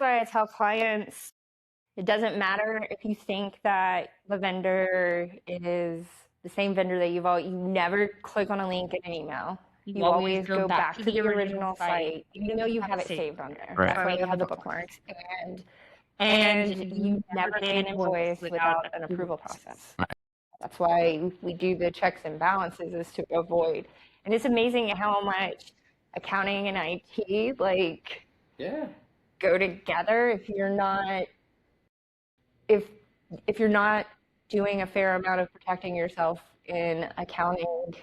that's why I tell clients, it doesn't matter if you think that the vendor is the same vendor that you never click on a link in an email. You always go back to the original site, even though you have it saved on there. Right. That's why you have the bookmarks. And you never get an invoice without an approval process. Right. That's why we do the checks and balances, is to avoid. And it's amazing how much accounting and IT go together if you're not doing a fair amount of protecting yourself in accounting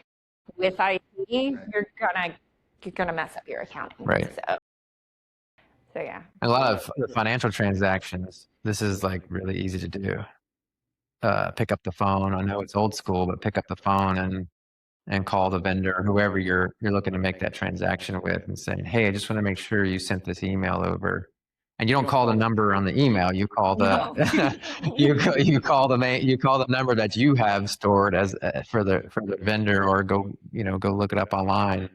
with IT, you're gonna mess up your accounting. Right. So yeah. A lot of financial transactions, this is like really easy to do. Pick up the phone. I know it's old school, but pick up the phone and call the vendor or whoever you're looking to make that transaction with and saying, hey, I just want to make sure you sent this email over. And you don't call the number on the email. You call the you call the number that you have stored as for the vendor, or go look it up online.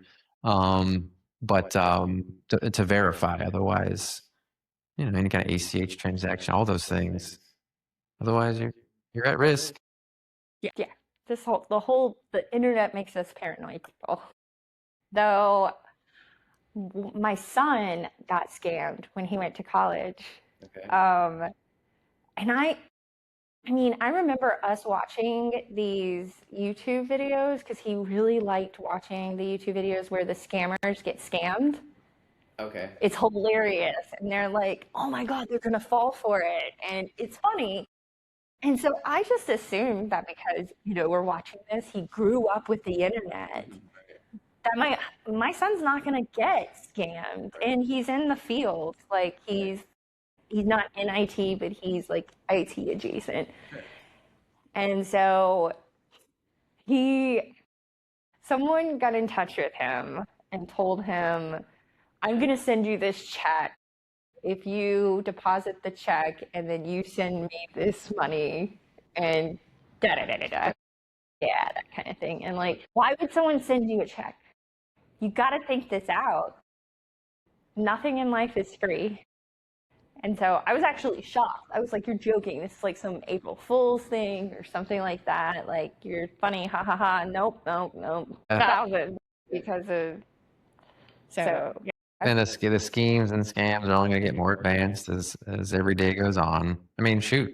But to verify, otherwise, any kind of ACH transaction, all those things. Otherwise, you're at risk. Yeah. The internet makes us paranoid people. Though my son got scammed when he went to college. Okay. And I remember us watching these YouTube videos because he really liked watching the YouTube videos where the scammers get scammed. Okay. It's hilarious. And they're like, oh my God, they're going to fall for it. And it's funny. And so I just assumed that because, we're watching this, he grew up with the internet, that my son's not going to get scammed. And he's in the field. Like, he's not in IT, but he's like IT adjacent. And so someone got in touch with him and told him, I'm going to send you this check. If you deposit the check and then you send me this money and da-da-da-da-da. Yeah, that kind of thing. And like, why would someone send you a check? You got to think this out. Nothing in life is free. And so I was actually shocked. I was like, you're joking. This is like some April Fool's thing or something like that. Like, you're funny, ha ha ha. Nope. Thousands because of, so yeah. And the schemes and scams are only going to get more advanced as every day goes on. I mean, shoot,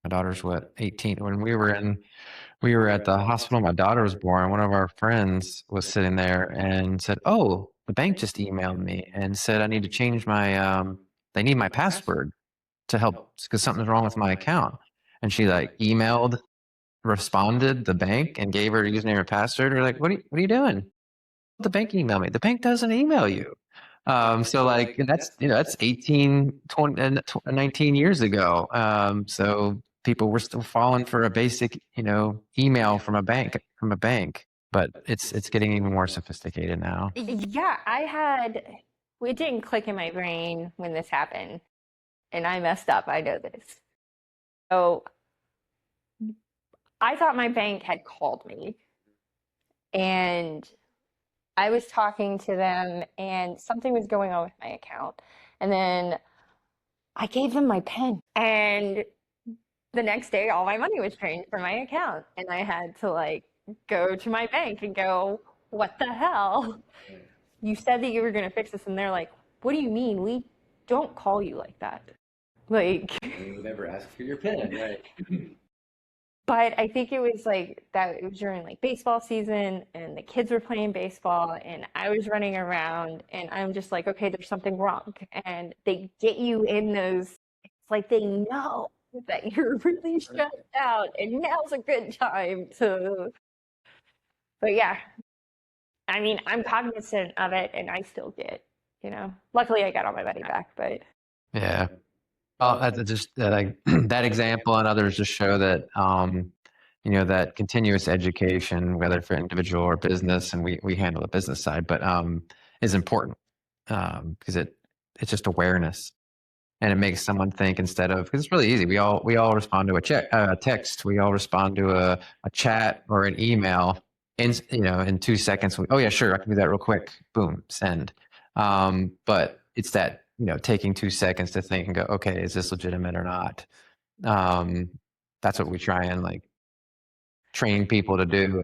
my daughter's 18. When we were at the hospital, my daughter was born. One of our friends was sitting there and said, "Oh, the bank just emailed me and said I need to change my they need my password to help because something's wrong with my account." And she responded the bank and gave her a username and password. We're like, what are you doing? The bank emailed me. The bank doesn't email you. So like that's 18, 20, 19 years ago. So people were still falling for a basic, email from a bank, but it's getting even more sophisticated now. Yeah, it didn't click in my brain when this happened, and I messed up. I know this. So I thought my bank had called me, and I was talking to them and something was going on with my account. And then I gave them my PIN. And the next day, all my money was drained from my account. And I had to go to my bank and go, what the hell? You said that you were going to fix this. And they're like, what do you mean? We don't call you like that. We would never ask for your PIN, right? But I think it was it was during baseball season and the kids were playing baseball and I was running around and I'm just like, okay, there's something wrong. And they get you in those, it's like they know that you're really stressed out and now's a good time to, but yeah. I mean, I'm cognizant of it and I still get, luckily I got all my money back, but. Yeah. Well, that example and others just show that, that continuous education, whether for individual or business, and we handle the business side, but is important because it's just awareness, and it makes someone think instead of, because it's really easy. We all respond to a text. We all respond to a chat or an email in 2 seconds. Oh yeah, sure, I can do that real quick. Boom, send. But it's that taking 2 seconds to think and go, okay, is this legitimate or not? That's what we try and like train people to do.